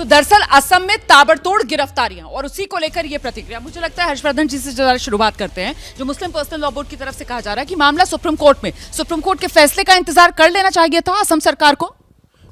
तो दरअसल असम में ताबड़तोड़ गिरफ्तारियां और उसी को लेकर यह प्रतिक्रिया। मुझे लगता है हर्षवर्धन जी से जरा शुरुआत करते हैं। जो मुस्लिम पर्सनल लॉ बोर्ड की तरफ से कहा जा रहा है कि मामला सुप्रीम कोर्ट में, सुप्रीम कोर्ट के फैसले का इंतजार कर लेना चाहिए था असम सरकार को।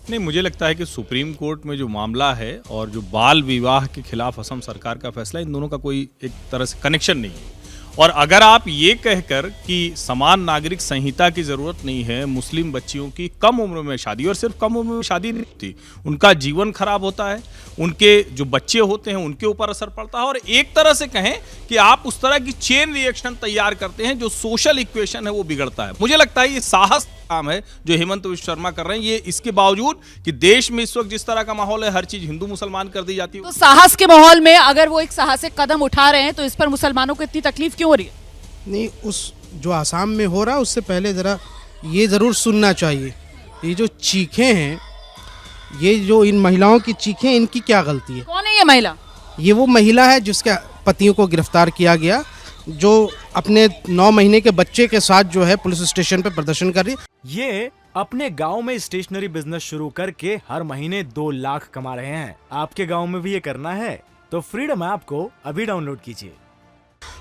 नहीं, मुझे लगता है कि सुप्रीम कोर्ट में जो मामला है और जो बाल विवाह के खिलाफ असम सरकार का फैसला, इन दोनों का कोई एक तरह से कनेक्शन नहीं है। और अगर आप ये कहकर कि समान नागरिक संहिता की जरूरत नहीं है, मुस्लिम बच्चियों की कम उम्र में शादी, और सिर्फ कम उम्र में शादी नहीं होती, उनका जीवन खराब होता है, उनके जो बच्चे होते हैं उनके ऊपर असर पड़ता है, और एक तरह से कहें कि आप उस तरह की चेन रिएक्शन तैयार करते हैं जो सोशल इक्वेशन है वो बिगड़ता है। मुझे लगता है ये साहस काम है जो हेमंत बिश्व शर्मा कर रहे हैं। ये इसके बावजूद कि देश में इस वक्त जिस तरह का माहौल है, हर चीज हिंदू मुसलमान कर दी जाती है। तो साहस के माहौल में अगर वो एक साहसिक कदम उठा रहे हैं तो इस पर मुसलमानों को इतनी तकलीफ क्यों हो रही है? नहीं, उस जो आसाम में हो रहा है उससे पहले ज़रा ये ज़रूर सुनना चाहिए, ये जो चीखें हैं, ये जो इन महिलाओं की चीखें, इनकी क्या गलती है? कौन है ये महिला? ये वो महिला है जिसके पतियों को गिरफ्तार किया गया, जो अपने 9 महीने के बच्चे के साथ जो है पुलिस स्टेशन पे प्रदर्शन कर रही है। ये अपने गांव में स्टेशनरी बिजनेस शुरू करके हर महीने 2 लाख कमा रहे हैं। आपके गांव में भी ये करना है तो फ्रीडम ऐप को अभी डाउनलोड कीजिए।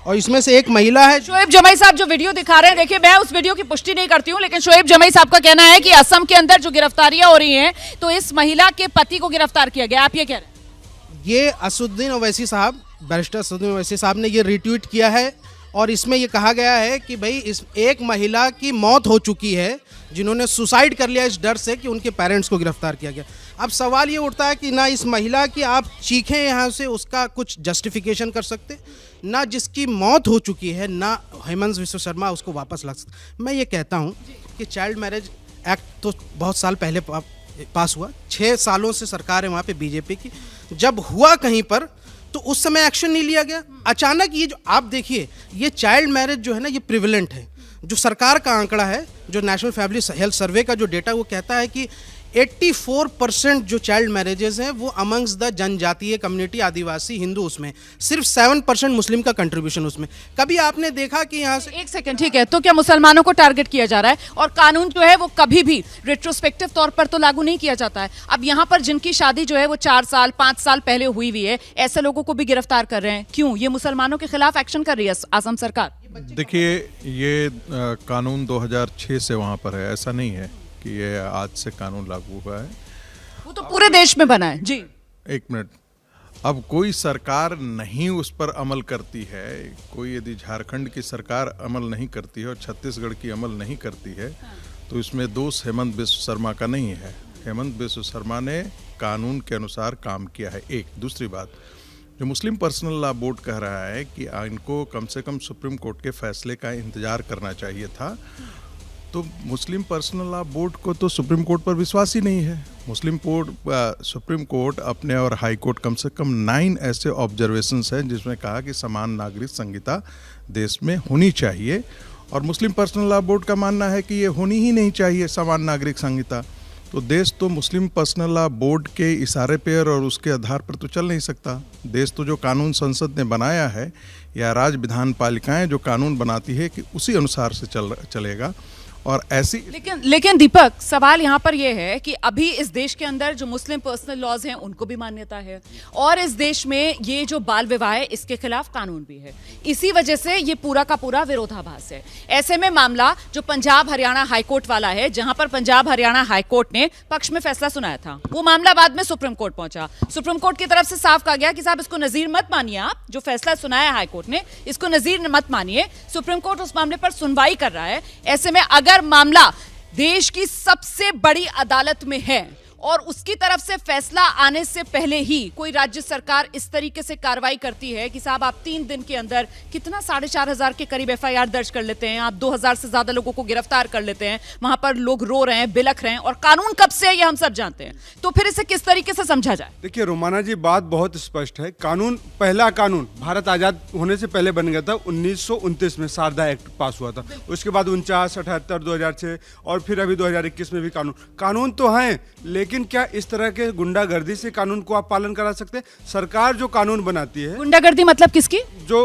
और इसमें से एक महिला है शोएब जमाई साहब जो वीडियो दिखा रहे हैं, देखिए मैं उस वीडियो की पुष्टि नहीं करती हूँ, लेकिन शोएब जमाई साहब का कहना है कि असम के अंदर जो गिरफ्तारियां हो रही हैं तो इस महिला के पति को गिरफ्तार किया गया। आप ये कह रहे हैं? ये असदुद्दीन ओवैसी साहब, बैरिस्टर असदुद्दीन ओवैसी साहब ने ये रिट्वीट किया है, और इसमें ये कहा गया है कि भाई इस एक महिला की मौत हो चुकी है जिन्होंने सुसाइड कर लिया इस डर से कि उनके पेरेंट्स को गिरफ्तार किया गया। अब सवाल ये उठता है कि ना इस महिला की आप चीखें यहाँ से उसका कुछ जस्टिफिकेशन कर सकते, ना जिसकी मौत हो चुकी है, ना हेमंत बिश्व शर्मा उसको वापस ला सकते। मैं ये कहता हूँ कि चाइल्ड मैरिज एक्ट तो बहुत साल पहले पास हुआ, 6 सालों से सरकार है वहाँ पे बीजेपी की। जब हुआ कहीं पर तो उस समय एक्शन नहीं लिया गया। अचानक ये जो आप देखिए, ये चाइल्ड मैरिज जो है ना, ये प्रिविलेंट है। जो सरकार का आंकड़ा है, जो नेशनल फैमिली हेल्थ सर्वे का जो डेटा, वो कहता है कि 84% जो चाइल्ड मैरिजेस हैं वो अमंग्स द जनजातीय कम्युनिटी, आदिवासी, हिंदू, उसमें सिर्फ 7% मुस्लिम का कंट्रीब्यूशन उसमें। कभी आपने देखा कि यहाँ से एक सेकंड, ठीक है, तो क्या मुसलमानों को टारगेट किया जा रहा है? और कानून जो है वो कभी भी रेट्रोस्पेक्टिव तौर पर तो लागू नहीं किया जाता है। अब यहाँ पर जिनकी शादी जो है वो 4 साल 5 साल पहले हुई हुई है, ऐसे लोगों को भी गिरफ्तार कर रहे हैं। क्यों? ये मुसलमानों के खिलाफ एक्शन कर रही है असम सरकार। देखिए, ये कानून 2006 से वहाँ पर है, ऐसा नहीं है कि ये आज से कानून लागू हुआ है। वो तो पूरे देश में बना है जी। एक मिनट, अब कोई सरकार नहीं उस पर अमल करती है, कोई यदि झारखंड की सरकार अमल नहीं करती है और छत्तीसगढ़ की अमल नहीं करती है, तो इसमें दोष हेमंत बिश्व शर्मा का नहीं है। हेमंत बिश्व शर्मा ने कानून के अनुसार काम किया है। एक दूसरी बात, जो मुस्लिम पर्सनल लॉ बोर्ड कह रहा है कि इनको कम से कम सुप्रीम कोर्ट के फैसले का इंतजार करना चाहिए था, तो मुस्लिम पर्सनल लॉ बोर्ड को तो सुप्रीम कोर्ट पर विश्वास ही नहीं है। सुप्रीम कोर्ट अपने और हाई कोर्ट कम से कम 9 ऐसे ऑब्जर्वेशंस हैं जिसमें कहा कि समान नागरिक संहिता देश में होनी चाहिए, और मुस्लिम पर्सनल लॉ बोर्ड का मानना है कि ये होनी ही नहीं चाहिए समान नागरिक संहिता। तो देश तो मुस्लिम पर्सनल लॉ बोर्ड के इशारे पर और उसके आधार पर तो चल नहीं सकता। देश तो जो कानून संसद ने बनाया है या राज्य विधान पालिकाएं जो कानून बनाती है कि उसी अनुसार से चलेगा। और ऐसी लेकिन दीपक, सवाल यहाँ पर यह है कि अभी इस देश के अंदर जो मुस्लिम पर्सनल लॉज हैं उनको भी मान्यता है, और इस देश में ये जो बाल विवाह है इसके खिलाफ कानून भी है। इसी वजह से ये पूरा का पूरा विरोधाभास है। ऐसे में मामला जो पंजाब हरियाणा हाईकोर्ट वाला है, जहां पर पंजाब हरियाणा हाईकोर्ट ने पक्ष में फैसला सुनाया था, वो मामला बाद में सुप्रीम कोर्ट पहुंचा। सुप्रीम कोर्ट की तरफ से साफ कहा गया कि साहब इसको नजीर मत मानिए, आप जो फैसला सुनाया हाईकोर्ट ने इसको नजीर मत मानिए। सुप्रीम कोर्ट उस मामले पर सुनवाई कर रहा है। ऐसे में अगर मामला देश की सबसे बड़ी अदालत में है और उसकी तरफ से फैसला आने से पहले ही कोई राज्य सरकार इस तरीके से कार्रवाई करती है कि साहब आप 3 दिन के अंदर कितना 4,500 के करीब एफआईआर दर्ज कर लेते हैं, आप 2,000 से ज्यादा लोगों को गिरफ्तार कर लेते हैं, वहां पर लोग रो रहे हैं, बिलख रहे हैं, और कानून कब से है ये हम सब जानते हैं, तो फिर इसे किस तरीके से समझा जाए? देखिए रोमाना जी, बात बहुत स्पष्ट है। कानून, पहला कानून भारत आजाद होने से पहले बन गया था, 1929 में शारदा एक्ट पास हुआ था। उसके बाद 49, 78, 2006 और फिर अभी 2021 में भी कानून तो हैं, लेकिन लेकिन क्या इस तरह के गुंडागर्दी से कानून को आप पालन करा सकते हैं? सरकार जो कानून बनाती है, गुंडागर्दी मतलब किसकी? जो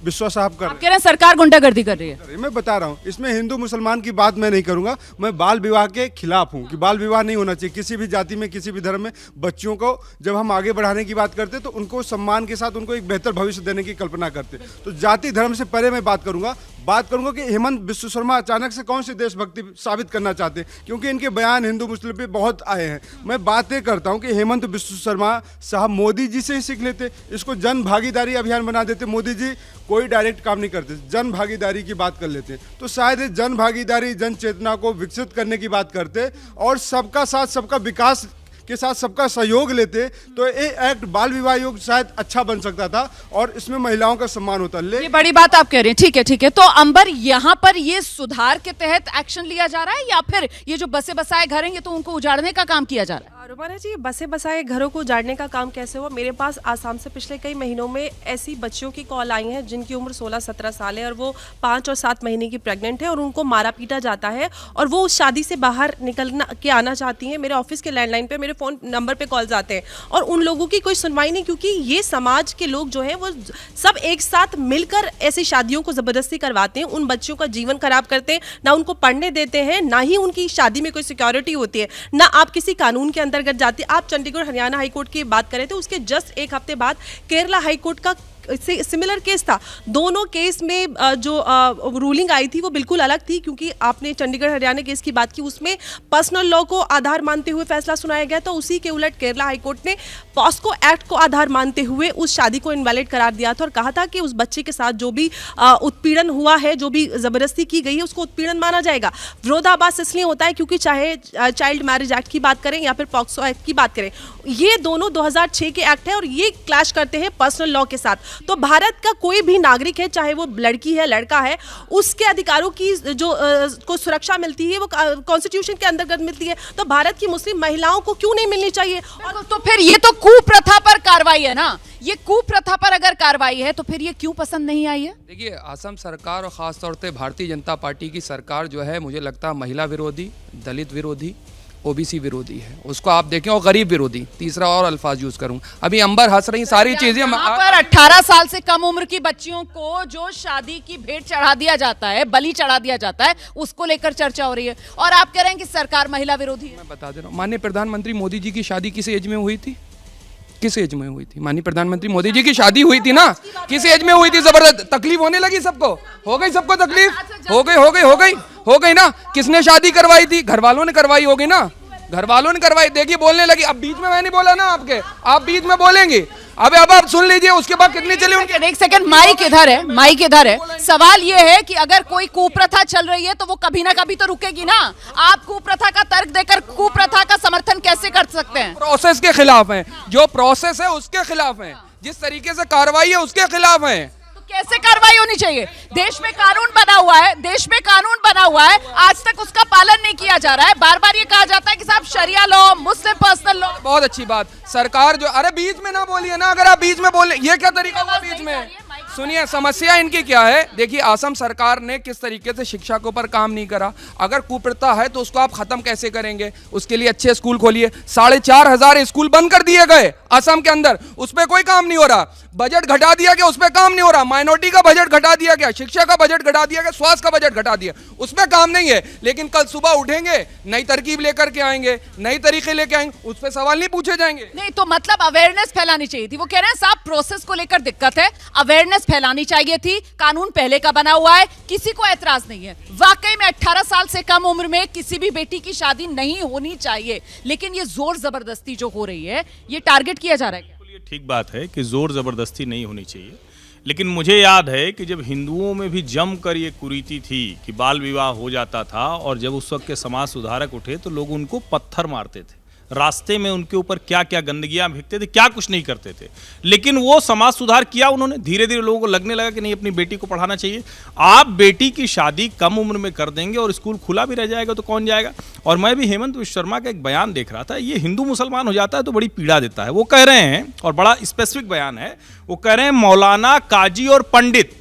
विश्वास आप कर आप कह रहे हैं सरकार गुंडागर्दी कर रही है। मैं बता रहा हूँ, इसमें हिंदू मुसलमान की बात मैं नहीं करूंगा। मैं बाल विवाह के खिलाफ हूँ कि बाल विवाह नहीं होना चाहिए किसी भी जाति में, किसी भी धर्म में। बच्चियों को जब हम आगे बढ़ाने की बात करते हैं तो उनको सम्मान के साथ उनको एक बेहतर भविष्य देने की कल्पना करते हैं। तो जाति धर्म से परे मैं बात करूंगा कि हेमंत बिस्व शर्मा अचानक से कौन सी देशभक्ति साबित करना चाहते हैं, क्योंकि इनके बयान हिंदू मुस्लिम पे बहुत आए हैं। मैं बातें करता हूं कि हेमंत बिस्व शर्मा साहब मोदी जी से ही सीख लेते, इसको जन भागीदारी अभियान बना देते। मोदी जी कोई डायरेक्ट काम नहीं करते, जन भागीदारी की बात कर लेते हैं। तो शायद जन भागीदारी, जन चेतना को विकसित करने की बात करते और सबका साथ सबका विकास के साथ सबका सहयोग लेते, तो ये एक्ट बाल विवाह योग शायद अच्छा बन सकता था और इसमें महिलाओं का सम्मान होता। ये बड़ी बात आप कह रहे हैं, ठीक है ठीक है। तो अंबर, यहाँ पर ये सुधार के तहत एक्शन लिया जा रहा है या फिर ये जो बसे बसाए घर हैं ये तो उनको उजाड़ने का काम किया जा रहा है? रुमाना जी, बसे बसाए घरों को उजाड़ने का काम कैसे हुआ? मेरे पास आसाम से पिछले कई महीनों में ऐसी बच्चियों की कॉल आई हैं जिनकी उम्र 16-17 साल है और वो 5 और 7 महीने की प्रेग्नेंट है और उनको मारा पीटा जाता है और वो उस शादी से बाहर निकलना के आना चाहती हैं। मेरे ऑफिस के लैंडलाइन पे, मेरे फ़ोन नंबर पे कॉल्स आते हैं और उन लोगों की कोई सुनवाई नहीं, क्योंकि ये समाज के लोग जो हैं वो सब एक साथ मिलकर ऐसी शादियों को ज़बरदस्ती करवाते हैं, उन बच्चियों का जीवन खराब करते हैं, ना उनको पढ़ने देते हैं, ना ही उनकी शादी में कोई सिक्योरिटी होती है, ना आप किसी कानून के अंतर्गत जाती। आप चंडीगढ़ हरियाणा हाईकोर्ट की बात करें तो उसके जस्ट एक हफ्ते बाद केरला हाईकोर्ट का सिमिलर केस था। दोनों केस में जो रूलिंग आई थी वो बिल्कुल अलग थी, क्योंकि आपने चंडीगढ़ हरियाणा केस की बात की, उसमें पर्सनल लॉ को आधार मानते हुए फैसला सुनाया गया। तो उसी के उलट केरला हाईकोर्ट ने पॉस्को एक्ट को आधार मानते हुए उस शादी को इनवैलिड करार दिया था और कहा था कि उस बच्चे के साथ जो भी उत्पीड़न हुआ है, जो भी जबरदस्ती की गई है, उसको उत्पीड़न माना जाएगा। विरोधाभास इसलिए होता है क्योंकि चाहे चाइल्ड मैरिज एक्ट की बात करें या फिर पॉक्सो एक्ट की बात करें, ये दोनों 2006 के एक्ट है और ये क्लैश करते हैं पर्सनल लॉ के साथ। तो भारत का कोई भी नागरिक है, चाहे वो लड़की है लड़का है, उसके अधिकारों की जो को सुरक्षा मिलती है वो कॉन्स्टिट्यूशन के अंतर्गत मिलती है। तो भारत की मुस्लिम महिलाओं को क्यों नहीं मिलनी चाहिए? और तो फिर ये तो कुप्रथा पर कार्रवाई है ना, ये कुप्रथा पर अगर कार्रवाई है तो फिर ये क्यों पसंद नहीं आई है? देखिए, असम सरकार और खासतौर से भारतीय जनता पार्टी की सरकार जो है, मुझे लगता है महिला विरोधी, दलित विरोधी, ओबीसी विरोधी है। उसको आप देखें, और गरीब विरोधी, तीसरा और अल्फाज यूज करूं। अभी अंबर हंस रही सारी चीजें। यहाँ पर 18 साल से कम उम्र की बच्चियों को जो शादी की भेंट चढ़ा दिया जाता है, बलि चढ़ा दिया जाता है, उसको लेकर चर्चा हो रही है और आप कह रहे हैं कि सरकार महिला विरोधी है। मैं बता दे रहा हूँ, माननीय प्रधानमंत्री मोदी जी की शादी किस एज में हुई थी? किस एज में हुई थी? माननीय प्रधानमंत्री मोदी जी की शादी हुई थी ना, किस एज में हुई थी? जबरदस्त तकलीफ होने लगी सबको, हो गई सबको तकलीफ, हो गई ना। किसने शादी करवाई थी? घर वालों ने करवाई होगी ना, घर वालों ने करवाई। देखिए, बोलने लगी। अब बीच में मैं नहीं बोला ना आपके, आप बीच में बोलेंगे। अब आप सुन लीजिए, उसके बाद कितनी चली उनके। एक सेकंड, माइक इधर है, माइक इधर है। सवाल ये है कि अगर कोई कुप्रथा चल रही है तो वो कभी ना कभी तो रुकेगी ना। आप कुप्रथा का तर्क देकर कुप्रथा का समर्थन कैसे कर सकते हैं? प्रोसेस के खिलाफ हैं, जो प्रोसेस है उसके खिलाफ हैं, जिस तरीके से कार्रवाई है उसके खिलाफ हैं। कैसे कार्रवाई होनी चाहिए? देश में कानून बना हुआ है, देश में कानून बना हुआ है, आज तक उसका पालन नहीं किया जा रहा है। बार बार ये कहा जाता है कि साहब शरिया लॉ, मुस्लिम पर्सनल लॉ। बहुत अच्छी बात, सरकार जो, अरे बीच में ना बोलिए ना, अगर आप बीच में बोले, ये क्या तरीका हुआ बीच में? सुनिए, समस्या इनकी क्या है। देखिए, असम सरकार ने किस तरीके से शिक्षा के ऊपर काम नहीं करा। अगर कुप्रथा है तो उसको आप खत्म कैसे करेंगे? उसके लिए अच्छे स्कूल खोलिए। 4,500 स्कूल बंद कर दिए गए असम के अंदर, उस पर कोई काम नहीं हो रहा। बजट घटा दिया गया, उस पर काम नहीं हो रहा। माइनॉरिटी का बजट घटा दिया गया, शिक्षा का बजट घटा दिया गया, स्वास्थ्य का बजट घटा दिया, उस पर काम नहीं है। लेकिन कल सुबह उठेंगे, नई तरकीब लेकर के आएंगे, नई तरीके लेके आएंगे, उस पर सवाल नहीं पूछे जाएंगे। नहीं तो मतलब अवेयरनेस फैलानी चाहिए थी। वो कह रहे हैं साहब प्रोसेस को लेकर दिक्कत है, अवेयरनेस फैलानी चाहिए थी। कानून पहले का बना हुआ है, किसी को ऐतराज नहीं है। वाकई में 18 साल से कम उम्र में किसी भी बेटी की शादी नहीं होनी चाहिए, लेकिन ये जोर जबरदस्ती जो हो रही है, ये टारगेट किया जा रहा है। ये ठीक बात है कि जोर जबरदस्ती नहीं होनी चाहिए, लेकिन मुझे याद है कि जब हिंदुओं में भी जमकर ये कुरीति थी कि बाल विवाह हो जाता था, और जब उस वक्त के समाज सुधारक उठे तो लोग उनको पत्थर मारते थे, रास्ते में उनके ऊपर क्या क्या गंदगियां फेंकते थे, क्या कुछ नहीं करते थे। लेकिन वो समाज सुधार किया उन्होंने। धीरे धीरे लोगों को लगने लगा कि नहीं, अपनी बेटी को पढ़ाना चाहिए। आप बेटी की शादी कम उम्र में कर देंगे और स्कूल खुला भी रह जाएगा तो कौन जाएगा? और मैं भी हेमंत बिस्व शर्मा का एक बयान देख रहा था, ये हिंदू मुसलमान हो जाता है तो बड़ी पीड़ा देता है। वो कह रहे हैं, और बड़ा स्पेसिफिक बयान है, वो कह रहे हैं मौलाना, काजी और पंडित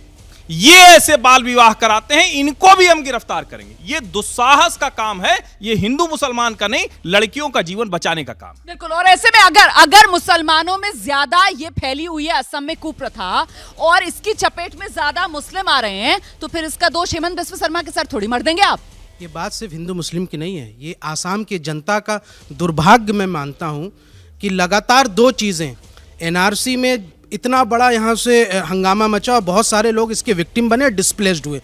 ये ऐसे बाल विवाह कराते हैं, इनको भी हम गिरफ्तार करेंगे। ये दुस्साहस का काम है, ये हिंदू मुसलमान का नहीं, लड़कियों का जीवन बचाने का काम। बिल्कुल। और ऐसे में अगर मुसलमानों में ज्यादा ये फैली हुई है असम में कुप्रथा और इसकी चपेट में ज्यादा मुस्लिम आ रहे हैं, तो फिर इसका दोष हेमंत बिस्व शर्मा के सर थोड़ी मर देंगे आप। ये बात सिर्फ हिंदू मुस्लिम की नहीं है, ये आसाम की जनता का दुर्भाग्य मैं मानता हूँ कि लगातार दो चीज़ें, एनआरसी में इतना बड़ा यहाँ से हंगामा मचा और बहुत सारे लोग इसके विक्टिम बने, डिस्प्लेस्ड हुए।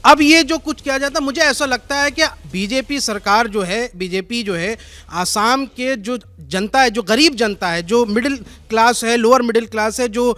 अब ये जो कुछ किया जाता, मुझे ऐसा लगता है कि बीजेपी सरकार जो है, बीजेपी जो है, आसाम के जो जनता है, जो गरीब जनता है, जो मिडिल क्लास है, लोअर मिडिल क्लास है, जो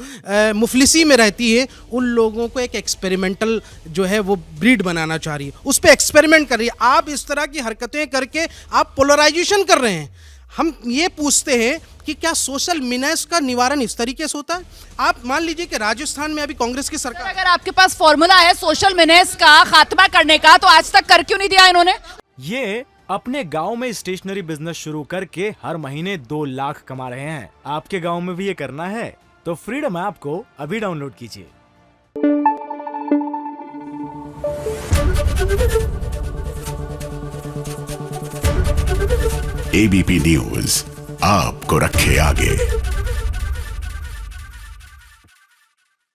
मुफलिसी में रहती है, उन लोगों को एक एक्सपेरिमेंटल जो है वो ब्रीड बनाना चाह रही है, उस पर एक्सपेरिमेंट कर रही है। आप इस तरह की हरकतें करके आप पोलराइजेशन कर रहे हैं। हम ये पूछते हैं कि क्या सोशल मिनेस का निवारण इस तरीके से होता है? आप मान लीजिए कि राजस्थान में अभी कांग्रेस की सरकार, अगर आपके पास फॉर्मूला है सोशल मिनेस का खात्मा करने का, तो आज तक कर क्यों नहीं दिया इन्होंने? ये अपने गांव में स्टेशनरी बिजनेस शुरू करके हर महीने 2 लाख कमा रहे हैं। आपके गांव में भी ये करना है तो फ्रीडम ऐप को अभी डाउनलोड कीजिए। एबीपी न्यूज आपको रखे आगे।